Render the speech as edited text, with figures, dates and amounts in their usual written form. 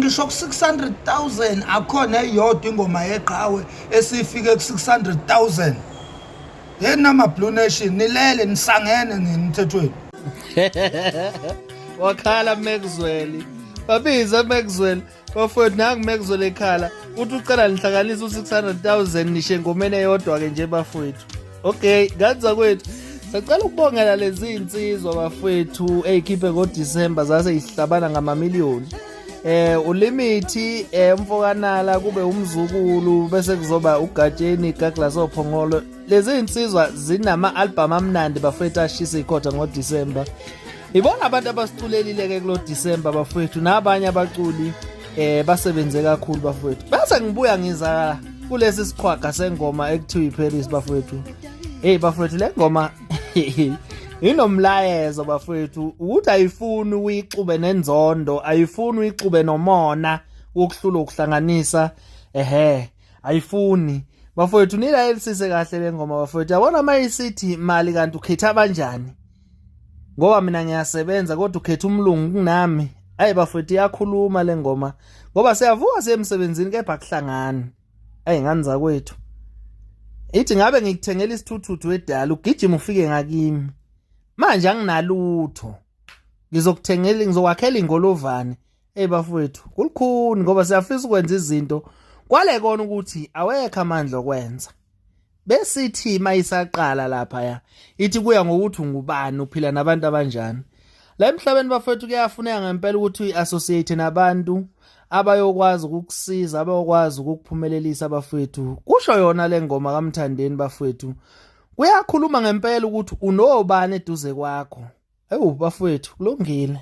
ngisho ku-600,000 akhona eyodwa ingoma yeqhawe esifike ku-600,000. Yena nama-Blue Nation nilele nisangene ngemthethweni. Wakhala Maxwell. Babiza Maxwell. Bafowethu nangu Maxwell ekhala. Uthi ucela nihlanganise u-600,000 nishe engomeni eyodwa ke nje bafowethu. Okay, ganza kwethu. Sicela ukubongela lezi insizwa bafowethu ezikhiphe ngoDisemba zase ihlabana ngama-million. Ulimithi umfokanala kube umzukulu bese kuzoba ugatsheni gagla sophongolo. Lezi insizwa zinama-album amnandi bafowethu ashisa ikhotha ngoDisemba. Ibona abantu abasiculelile ke kulo Disemba bafowethu nabanye abaculi basebenze kakhulu bafowethu. Bese ngibuya ngiza kulesi siqhwaga sengoma ekuthiwa iParis bafowethu. Hey bafowethu le ngoma inomlayezo bafowethu ukuthi ayifuni uyixube nenzondo, ayifuni uyixube nomona wokuhlula ukuhlanganisa ayifuni bafowethu nilayelisise kahle le ngoma bafowethu. Yabona mayisithi mali kanti ukhetha kanjani ngoba mina ngiyasebenza kodwa ukhetha umlungu kunami. Hayi bafowethu iyakhuluma le ngoma ngoba siyavuka semsebenzini kepha kuhlangani. Ayinganza kwethu ithi ngabe ngikuthengela isithuthuthu edala ugijima ufike ngakimi manje anginalutho ngizokuthengela ngizokwakhela ingolovane. Bafowethu kulukhuni ngoba siyafisa ukwenza izinto kwale kona ukuthi awekho amandla okwenza besithi mayisaqala lapha ya ithi kuya ngokuthi ungubani uphila nabantu abanjani la emhlabeni bafowethu. Kuyafuneka ngempela ukuthi uyi-associate nabantu abayokwazi ukukusiza abayokwazi ukukuphumelelisa bafowethu. Kusho yona le ngoma kaMthandeni bafowethu kuyakhuluma ngempela ukuthi unobani eduze kwakho. Bafowethu kulungile.